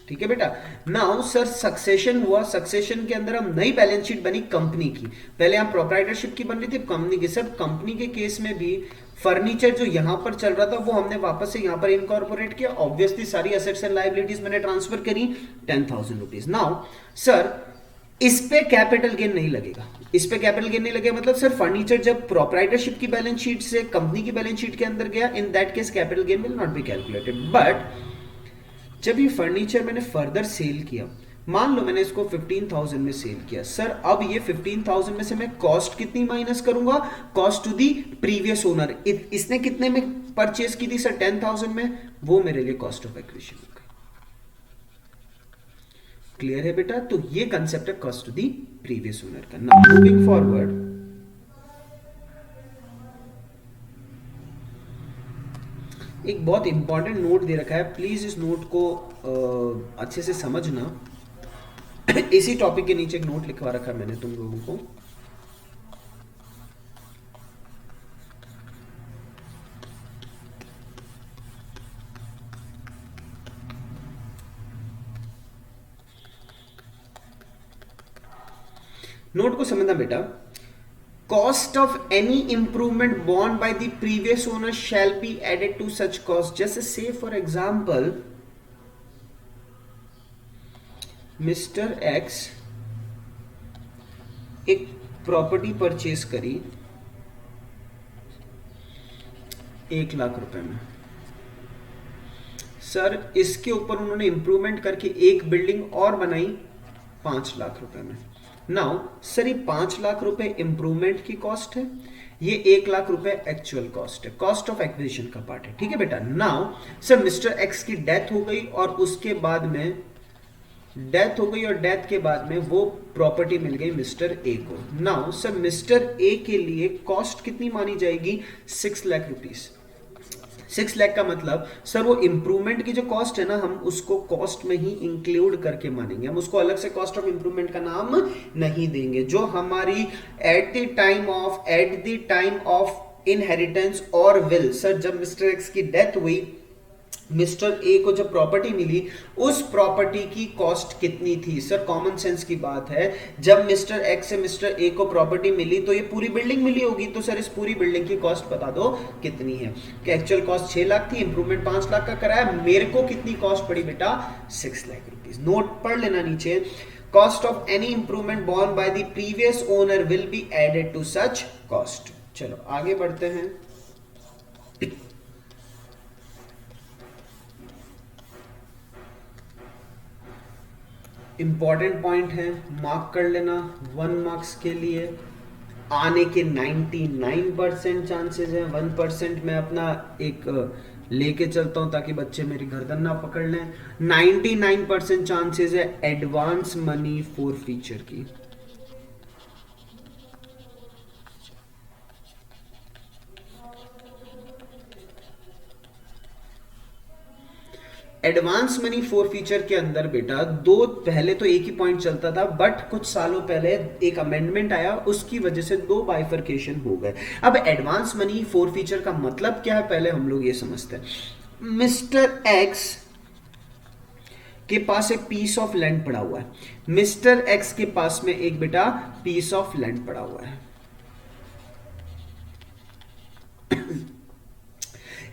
ठीक है बेटा। नाउ सर सक्सेशन हुआ, सक्सेशन के अंदर हम नई बैलेंस शीट बनी कंपनी की। पहले हम प्रोप्राइटरशिप की बन रही थी कंपनी की। सर कंपनी के केस में भी फर्नीचर जो यहां पर चल रहा था वो हमने वापस से यहां पर इनकॉर्पोरेट किया। ऑब्वियसली सारी एसेट्स एंड लायबिलिटीज मैंने ट्रांसफर करी 10,000 रुपीज। नाउ सर इस पे कैपिटल गेन नहीं लगेगा, इस पे कैपिटल गेन नहीं लगेगा मतलब सर फर्नीचर जब प्रोप्राइटरशिप की बैलेंस शीट से कंपनी की बैलेंस शीट के अंदर गया, इन that case capital gain will not be calculated. But जब ये फर्नीचर मैंने फर्दर सेल किया, मान लो मैंने इसको 15,000 में सेल किया, सर अब ये 15,000 में से मैं कॉस्ट कितनी माइनस करूंगा, cost to the previous owner. इसने कितने में परचेज की थी सर 10,000 में, वो मेरे लिए कॉस्ट ऑफ एक्विजिशन हो गई। क्लियर है बेटा। तो ये कंसेप्ट है cost to the previous owner का। नाउ मूविंग फॉरवर्ड, एक बहुत इंपॉर्टेंट नोट दे रखा है, प्लीज इस नोट को अच्छे से समझना। इसी टॉपिक के नीचे एक नोट लिखवा रखा है मैंने तुम लोगों को। नोट को समझना बेटा। Cost of any improvement borne by the previous owner shall be added to such cost. जैसे से फॉर एग्जाम्पल मिस्टर एक्स एक प्रॉपर्टी परचेज करी 1,00,000 रुपए में। सर इसके ऊपर उन्होंने इंप्रूवमेंट करके एक बिल्डिंग और बनाई 5,00,000 रुपए में। नाउ सर ये 5,00,000 रुपए इंप्रूवमेंट की कॉस्ट है, ये 1,00,000 रुपए एक्चुअल कॉस्ट है, कॉस्ट ऑफ एक्विजिशन का पार्ट है। ठीक है बेटा। नाउ सर मिस्टर एक्स की डेथ हो गई और उसके बाद में डेथ हो गई और डेथ के बाद में वो प्रॉपर्टी मिल गई मिस्टर ए को। नाउ सर मिस्टर ए के लिए कॉस्ट कितनी मानी जाएगी 6,00,000 रुपीज। 6,00,000 का मतलब सर वो इंप्रूवमेंट की जो कॉस्ट है ना, हम उसको कॉस्ट में ही इंक्लूड करके मानेंगे, हम उसको अलग से कॉस्ट ऑफ इंप्रूवमेंट का नाम नहीं देंगे। जो हमारी at the time of inheritance और विल, सर जब मिस्टर एक्स की डेथ हुई, मिस्टर ए को जब प्रॉपर्टी मिली, उस प्रॉपर्टी की कॉस्ट कितनी थी। सर कॉमन सेंस की बात है, जब मिस्टर एक्स से मिस्टर ए को प्रॉपर्टी मिली तो ये पूरी बिल्डिंग मिली होगी, तो सर इस पूरी बिल्डिंग की कॉस्ट बता दो कितनी है। कि एक्चुअल कॉस्ट 6,00,000 थी, इंप्रूवमेंट 5,00,000 का कराया, मेरे को कितनी कॉस्ट पड़ी बेटा 6,00,000 रुपीज। नोट पढ़ लेना नीचे, cost of any improvement borne by the previous owner will be added to such cost. चलो आगे बढ़ते हैं। इंपॉर्टेंट पॉइंट है, मार्क कर लेना 1 मार्क्स के लिए। आने के 99% चांसेस हैं, 1% मैं अपना एक लेके चलता हूं ताकि बच्चे मेरी गर्दन ना पकड़ लें। 99% चांसेस है एडवांस मनी फॉर फीचर की। एडवांस मनी फोर फीचर के अंदर बेटा दो, पहले तो एक ही पॉइंट चलता था, बट कुछ सालों पहले एक अमेंडमेंट आया, उसकी वजह से 2 बाइफरकेशन हो गए। अब एडवांस मनी फोर फीचर का मतलब क्या है, पहले हम लोग ये समझते हैं। मिस्टर एक्स के पास एक पीस ऑफ लैंड पड़ा हुआ है, मिस्टर एक्स के पास में एक बेटा पीस ऑफ लैंड पड़ा हुआ है।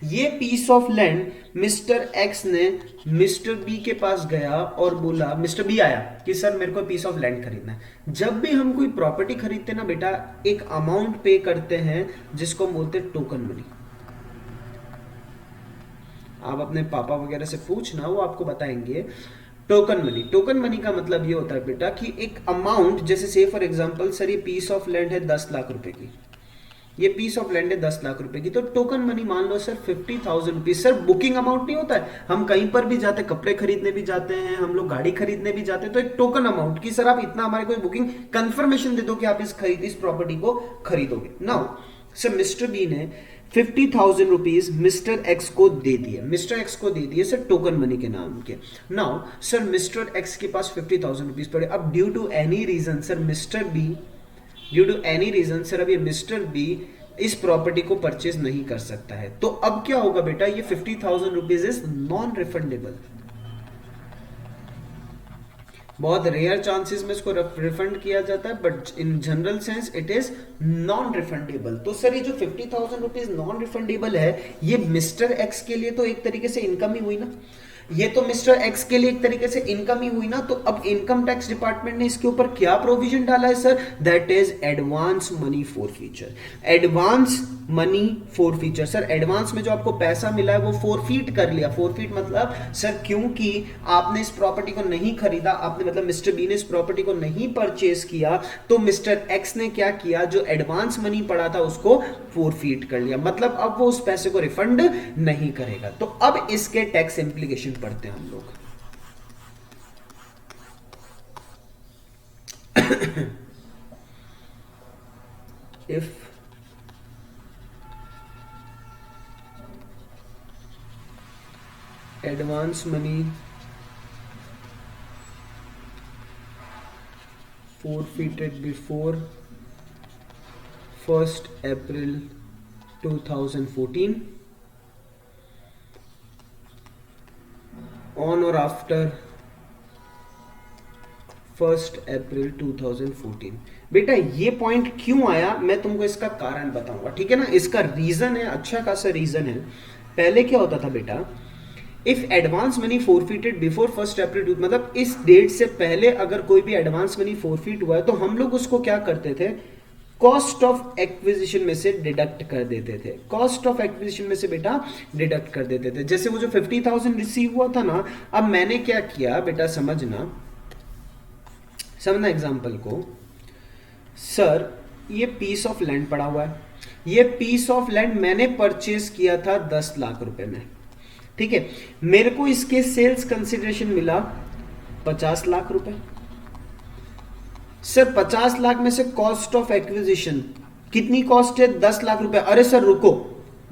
ये piece of land mister X ने मिस्टर बी के पास गया और बोला, मिस्टर बी आया कि सर मेरे को पीस ऑफ लैंड खरीदना है। जब भी हम कोई प्रॉपर्टी खरीदते ना बेटा, एक अमाउंट पे करते हैं जिसको हम बोलते हैं टोकन मनी। आप अपने पापा वगैरह से पूछना, वो आपको बताएंगे। टोकन मनी, टोकन मनी का मतलब ये होता है बेटा कि एक अमाउंट, जैसे से फॉर एग्जांपल सर ये पीस ऑफ लैंड है 10 लाख रुपए की, ये पीस ऑफ लैंड है 10 लाख रुपए की, तो टोकन मनी मान लो sir 50,000 rupees. Sir booking amount नहीं होता है, हम कहीं पर भी जाते हैं, कपड़े खरीदने भी जाते हैं, हम लोग गाड़ी खरीदने भी जाते हैं, तो एक टोकन अमाउंट की सर आप इतना हमारे को बुकिंग कंफर्मेशन दे दो कि आप इस प्रॉपर्टी को खरीदोगे। नाउ सर मिस्टर बी ने 50,000 रुपीज मिस्टर एक्स को दे दिए, मिस्टर एक्स को दे दिए सर टोकन मनी के नाम के। नाउ सर मिस्टर एक्स के पास 50,000 रुपीज पड़े। अब due to any reason sir mister B, due to any reason sir अब ये मिस्टर बी इस प्रॉपर्टी को परचेज नहीं कर सकता है, तो अब क्या होगा बेटा, ये 50,000 रुपीज इज नॉन रिफंडेबल। बहुत रेयर चांसेस में इसको रिफंड किया जाता है, but in general sense it is non refundable. तो सर ये जो 50,000 रुपीज नॉन रिफंडेबल है, ये मिस्टर एक्स के लिए तो एक तरीके से इनकम ही हुई ना, ये तो मिस्टर एक्स के लिए एक तरीके से इनकम ही हुई ना। तो अब इनकम टैक्स डिपार्टमेंट ने इसके ऊपर क्या प्रोविजन डाला है sir, that is advance money forfeiture. Advance money forfeiture, sir advance में जो आपको पैसा मिला है वो फॉरफीट कर लिया। फॉरफीट मतलब सर क्योंकि आपने इस प्रॉपर्टी को नहीं खरीदा, आपने मतलब मिस्टर बी ने इस प्रॉपर्टी को नहीं परचेज किया, तो मिस्टर एक्स ने क्या किया, जो एडवांस मनी पड़ा था उसको फॉरफीट कर लिया, मतलब अब वो उस पैसे को रिफंड नहीं करेगा। तो अब इसके टैक्स इंप्लीकेशन पढ़ते हैं हम लोग। If advance money forfeited before 1st April 2014 on or after 1st April 2014। बेटा ये पॉइंट क्यों आया मैं तुमको इसका कारण बताऊंगा, ठीक है ना। इसका रीजन है, अच्छा खासा रीजन है। पहले क्या होता था बेटा, if advance money forfeited before 1st April, मतलब इस डेट से पहले अगर कोई भी एडवांस मनी फोरफिट हुआ है तो हम लोग उसको क्या करते थे, कॉस्ट ऑफ एक्विजिशन में से डिडक्ट कर देते थे। कॉस्ट ऑफ एक्विजिशन में से बेटा डिडक्ट कर देते थे। जैसे वो जो 50,000 रिसीव हुआ था ना, अब मैंने क्या किया बेटा, समझना एग्जांपल को। सर ये पीस ऑफ लैंड पड़ा हुआ है, ये पीस ऑफ लैंड मैंने परचेज किया था 10 लाख रुपए में, ठीक है। मेरे को इसके सेल्स कंसिडरेशन मिला 50 लाख रुपए। सर 50 लाख में से कॉस्ट ऑफ एक्विजिशन कितनी कॉस्ट है, 10 लाख रुपए। अरे सर रुको,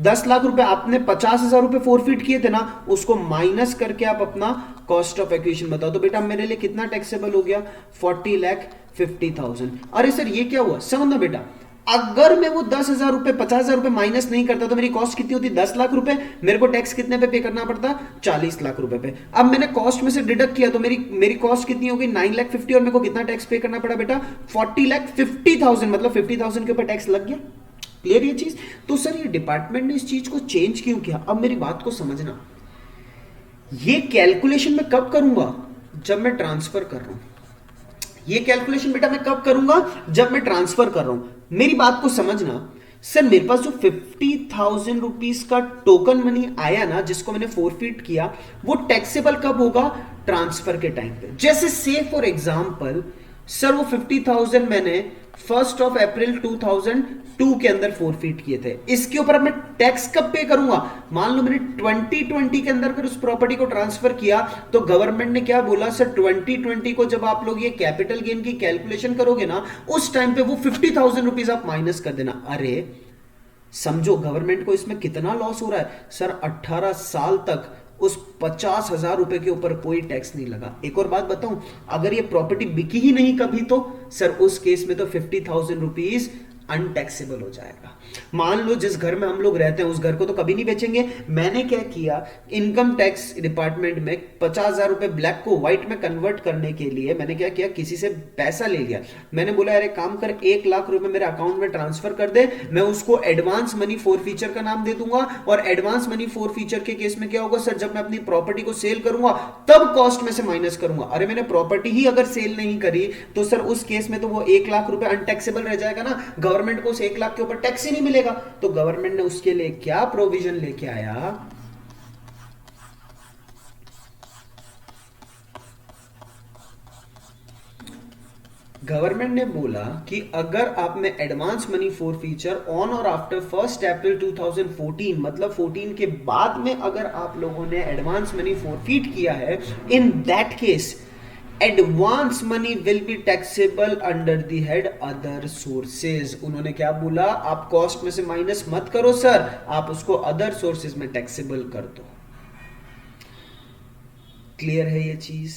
10 लाख रुपए आपने 50,000 रुपए फोरफिट किए थे ना, उसको माइनस करके आप अपना कॉस्ट ऑफ एक्विजिशन बताओ। तो बेटा मेरे लिए कितना टैक्सेबल हो गया, 40,50,000। अरे सर ये क्या हुआ, समझना बेटा, अगर मैं वो 10,000 रुपए 50,000 रुपए माइनस नहीं करता तो मेरी कॉस्ट कितनी होती, 10 लाख रुपए। मेरे को टैक्स कितने पे करना पड़ता, 40 लाख रुपए पे। अब मैंने कॉस्ट में से डिडक्ट किया तो मेरी कॉस्ट कितनी होगी, 9,50,000, और मेरे को कितना टैक्स पे करना पड़ा बेटा, 40,50,000, मतलब 50,000 के ऊपर टैक्स लग गया। क्लियर ये चीज। तो सर ये डिपार्टमेंट ने इस चीज को चेंज क्यों किया, अब मेरी बात को समझना। ये कैलकुलेशन मैं कब करूंगा, जब मैं ट्रांसफर कर रहा हूं। ये कैलकुलेशन बेटा मैं कब करूंगा, जब मैं ट्रांसफर कर रहा हूं। मेरी बात को समझना। सर मेरे पास जो 50,000 रुपीज का टोकन मनी आया ना, जिसको मैंने फोरफिट किया, वो टैक्सेबल कब होगा, ट्रांसफर के टाइम पे। जैसे से फॉर एग्जांपल सर वो 50,000 मैंने 1st of April 2002 के अंदर फोरफिट किए थे, इसके ऊपर अब मैं टैक्स कब पे करूंगा, मान लो मैंने 2020 के अंदर फिर उस प्रॉपर्टी को ट्रांसफर किया, तो गवर्नमेंट ने क्या बोला, सर 2020 को जब आप लोग ये कैपिटल गेन की कैलकुलेशन करोगे ना, उस टाइम पे वो 50,000 रुपीज आप माइनस कर देना। अरे समझो गवर्नमेंट को इसमें कितना लॉस हो रहा है, सर 18 साल तक उस 50,000 रुपए के ऊपर कोई टैक्स नहीं लगा। एक और बात बताऊं, अगर ये प्रॉपर्टी बिकी ही नहीं कभी, तो सर उस केस में तो 50,000 रुपीज अनटैक्सेबल हो जाएगा। मान लो जिस घर में हम लोग रहते हैं उस घर को तो कभी नहीं बेचेंगे। मैंने क्या किया, इनकम टैक्स डिपार्टमेंट में 50,000 रुपए ब्लैक को व्हाइट में कन्वर्ट करने के लिए मैंने क्या किया, किसी से पैसा ले लिया। मैंने बोला अरे काम कर, 1 लाख रुपए मेरे अकाउंट में ट्रांसफर कर दे, मैं उसको एडवांस मनी फोरफीचर का नाम दे दूंगा। और एडवांस मनी फोरफीचर के केस में क्या होगा सर, जब मैं अपनी प्रॉपर्टी को सेल करूंगा तब कॉस्ट में से माइनस करूंगा। अरे मैंने प्रॉपर्टी ही अगर सेल नहीं करी तो सर उस केस में तो वो 1 लाख रुपए अनटैक्सेबल रह जाएगा ना, गवर्नमेंट को उस 1 लाख के ऊपर टैक्स ही नहीं मिलेगा। तो गवर्नमेंट ने उसके लिए क्या प्रोविजन लेके आया, गवर्नमेंट ने बोला कि अगर आपने advance money for feature on और आफ्टर 1 अप्रैल 2014, मतलब 14 के बाद में अगर आप लोगों ने एडवांस मनी फॉरफीट किया है, in that case advance money will be taxable under the head other sources. उन्होंने क्या बोला, आप कॉस्ट में से माइनस मत करो सर, आप उसको अदर सोर्सेज में टैक्सेबल कर दो। क्लियर है ये चीज?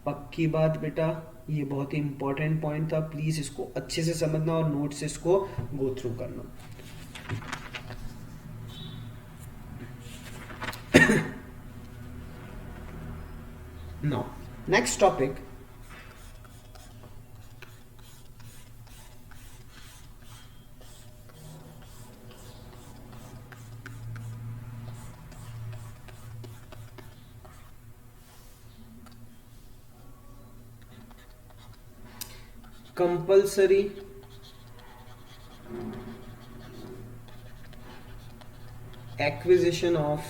पक्की बात बेटा, ये बहुत ही इंपॉर्टेंट पॉइंट था, प्लीज इसको अच्छे से समझना और नोट से इसको गो थ्रू करना। Now next topic, compulsory acquisition of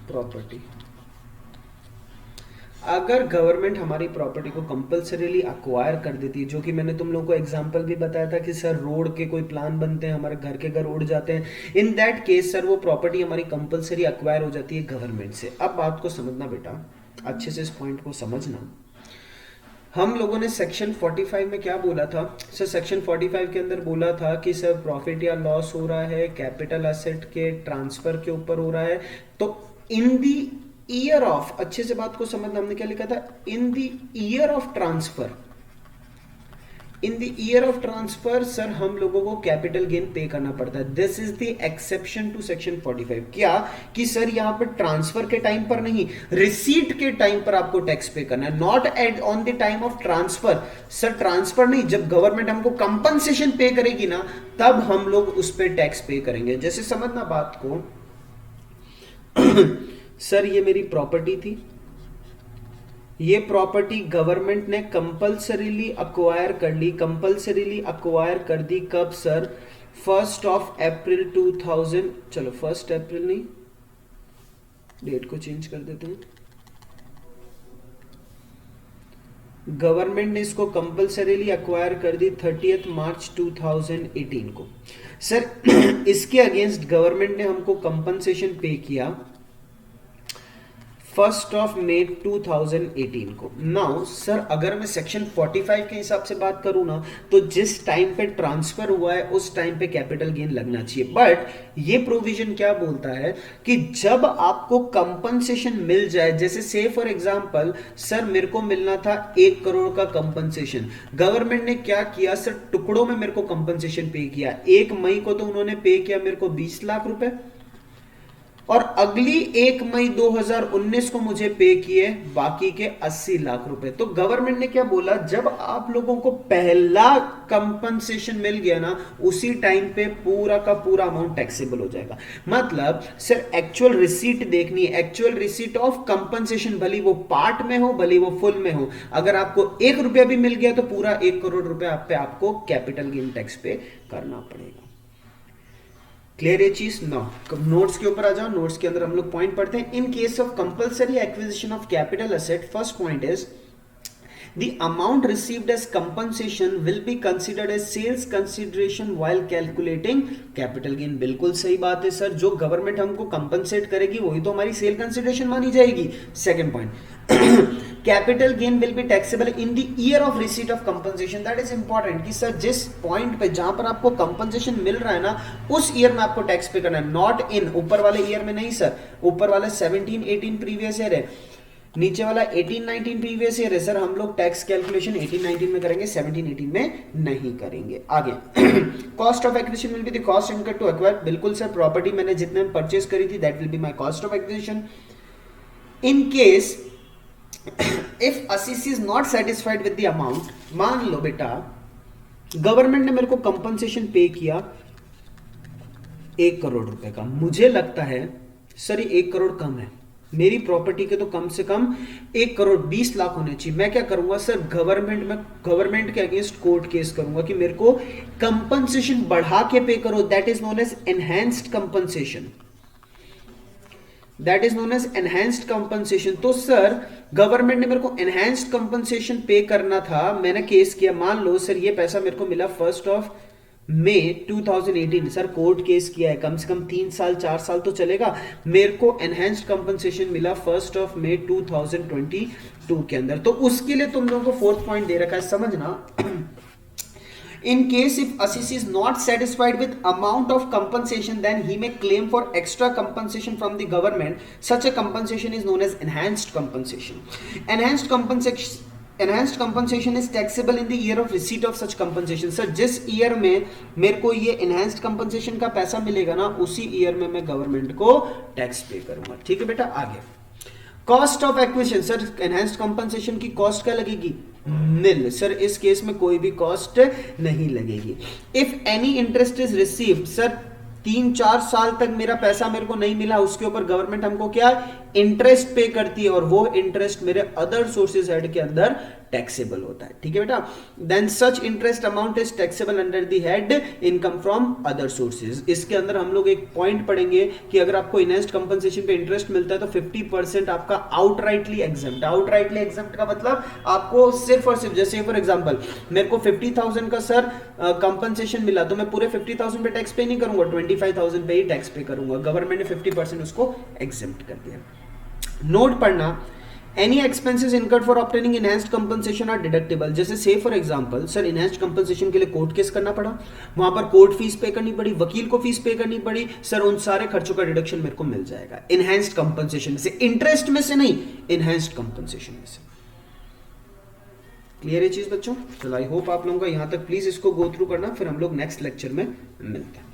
property. अगर गवर्नमेंट हमारी प्रॉपर्टी को कंपल्सरीली अक्वायर कर देती है, जो कि मैंने तुम लोगों को एग्जांपल भी बताया था कि सर रोड के कोई प्लान बनते हैं, हमारे घर के घर उड़ जाते हैं, इन दैट केस सर वो प्रॉपर्टी हमारी कंपल्सरी अक्वायर हो जाती है गवर्नमेंट से। अब बात को समझना बेटा, अच्छे से इस पॉइंट को समझना। हम लोगों ने सेक्शन 45 में क्या बोला था सर? सेक्शन 45 के अंदर बोला था कि सर प्रॉफिट या लॉस हो रहा है कैपिटल एसेट के ट्रांसफर के ऊपर हो रहा है, तो इन दी ईयर ऑफ, अच्छे से बात को समझना, हमने क्या लिखा था, in the year of transfer, in the year of transfer sir हम लोगों को कैपिटल गेन पे करना पड़ता है। This is the exception to section 45। क्या कि सर यहां पर ट्रांसफर के टाइम पर नहीं, रिसीट के टाइम पर आपको टैक्स पे करना है, not at on the time of transfer. Sir transfer नहीं, जब गवर्नमेंट हमको कंपनसेशन पे करेगी ना, तब हम लोग उस पर टैक्स पे करेंगे। जैसे समझना बात को सर ये मेरी प्रॉपर्टी थी, ये प्रॉपर्टी गवर्नमेंट ने कंपल्सरीली अक्वायर कर ली, कंपल्सरीली अक्वायर कर दी कब सर? 1 अप्रैल 2000, चलो 1 अप्रैल नहीं, डेट को चेंज कर देते हैं। गवर्नमेंट ने इसको कंपल्सरीली अक्वायर कर दी 30 मार्च 2018 को। सर इसके अगेंस्ट गवर्नमेंट ने हमको कंपनसेशन पे किया 1 मई 2018 को। नाउ सर अगर मैं सेक्शन 45 के हिसाब से बात करूं ना, तो जिस टाइम पे ट्रांसफर हुआ है उस टाइम पे कैपिटल गेन लगना चाहिए। बट ये प्रोविजन क्या बोलता है कि जब आपको कंपनसेशन मिल जाए, जैसे से फॉर एग्जांपल सर मेरे को मिलना था 1 करोड़ का कंपनसेशन, गवर्नमेंट ने क्या किया सर, टुकड़ों में मेरे को कंपनसेशन पे किया। 1 मई को तो उन्होंने पे किया मेरे को 20 लाख रुपए, और अगली 1 मई 2019 को मुझे पे किए बाकी के 80 लाख रुपए। तो गवर्नमेंट ने क्या बोला, जब आप लोगों को पहला कंपनसेशन मिल गया ना, उसी टाइम पे पूरा का पूरा अमाउंट टैक्सेबल हो जाएगा। मतलब सर एक्चुअल रिसीट देखनी है, एक्चुअल रिसीट ऑफ कंपनसेशन, भले वो पार्ट में हो भले वो फुल में हो। अगर आपको 1 रुपया भी मिल गया तो पूरा 1 करोड़ रुपए आप पे आपको कैपिटल गेन टैक्स पे करना पड़ेगा। क्लियर ये चीज? नोट्स के ऊपर आ जाओ। नोट्स के अंदर हम लोग पॉइंट पढ़ते हैं। In case of compulsory acquisition of capital asset, first point is the amount received as compensation will be considered as sales consideration while calculating capital gain। बिल्कुल सही बात है सर, जो गवर्नमेंट हमको कंपनसेट करेगी वही तो हमारी सेल कंसिडरेशन मानी जाएगी। Second point, capital gain will be taxable in the year of receipt of compensation. That is important कि सर जिस पॉइंट पे जहां पर आपको कंपनसेशन मिल रहा है ना, उस ईयर में आपको टैक्स पे करना है, नॉट इन ऊपर वाले ईयर में नहीं सर। ऊपर वाला 17-18 प्रीवियस ईयर है, नीचे वाला 18-19 प्रीवियस ईयर है। सर हम लोग टैक्स कैलकुलेशन 18-19 में करेंगे, 17-18 में नहीं करेंगे। आगे cost of acquisition will be the cost incurred to acquire. बिल्कुल सर, प्रॉपर्टी मैंने जितने में परचेज करी थी that will be my cost of acquisition. In case if assessee is not satisfied with the amount, मान लो बेटा गवर्नमेंट ने मेरे को कंपनसेशन पे किया 1 करोड़ रुपए का, मुझे लगता है सर ये 1 करोड़ कम है, मेरी प्रॉपर्टी के तो कम से कम 1 करोड़ 20 लाख होने चाहिए। मैं क्या करूंगा सर, गवर्नमेंट के अगेंस्ट कोर्ट केस करूंगा कि मेरे को कंपनसेशन बढ़ा के पे करो। That is known as enhanced compensation. That is known as enhanced compensation. तो सर गवर्नमेंट ने मेरे को एनहेंस्ड कंपनसेशन पे करना था, मैंने केस किया, मान लो सर ये पैसा मेरे को मिला 1 मई 2018, सर कोर्ट केस किया है, कम से कम 3 साल 4 साल तो चलेगा, मेरे को एनहेंस्ड कंपनसेशन मिला 1 मई 2022 के अंदर। तो उसके लिए तुम लोगों को फोर्थ पॉइंट दे रखा है, समझना। In case if assessee is not satisfied with amount of compensation, then he may claim for extra compensation from the government. Such a compensation is known as enhanced compensation. Enhanced compensation Enhanced compensation is taxable in the year of receipt of such compensation. Sir जिस ईयर में मेरे को ये enhanced compensation का पैसा मिलेगा ना, उसी ईयर में मैं गवर्नमेंट को टैक्स पे करूंगा। ठीक है बेटा, आगे cost of acquisition. Sir enhanced compensation की कॉस्ट क्या लगेगी? निल। सर इस केस में कोई भी कॉस्ट नहीं लगेगी। If any interest is received, sir 3-4 साल तक मेरा पैसा मेरे को नहीं मिला, उसके ऊपर गवर्नमेंट हमको क्या इंटरेस्ट पे करती है, और वो इंटरेस्ट मेरे अदर सोर्सेज हेड के अंदर टैक्सेबल होता है। ठीक है बेटा, then such interest amount is taxable under the head income from other sources. इसके अंदर हम लोग एक पॉइंट पढ़ेंगे कि अगर आपको इनहेंस्ड कंपनसेशन पे इंटरेस्ट मिलता है तो 50% आपका आउटराइटली एग्जम्प्ट। आउटराइटली एग्जम्प्ट का मतलब आपको सिर्फ और सिर्फ, जैसे फॉर एग्जांपल मेरे को 50,000 का सर कंपनसेशन मिला, तो मैं पूरे 50,000 पे टैक्स पे नहीं करूंगा, 25,000 पे ही टैक्स पे करूंगा। गवर्नमेंट ने 50% उसको एग्जम्प्ट कर दिया। नोट पढ़ना, any expenses incurred for obtaining enhanced compensation are deductible. जैसे से for example sir enhanced compensation के लिए कोर्ट केस करना पड़ा, वहां पर कोर्ट फीस पे करनी पड़ी, वकील को फीस पे करनी पड़ी, सर उन सारे खर्चों का डिडक्शन मेरे को मिल जाएगा इनहेंस्ड कंपनसेशन से, इंटरेस्ट में से नहीं, इनहेंस्ड कंपनसेशन में से। क्लियर है चीज बच्चों? चलो आई होप आप लोगों का यहां तक, प्लीज इसको गो थ्रू करना, फिर हम लोग नेक्स्ट लेक्चर में मिलते हैं।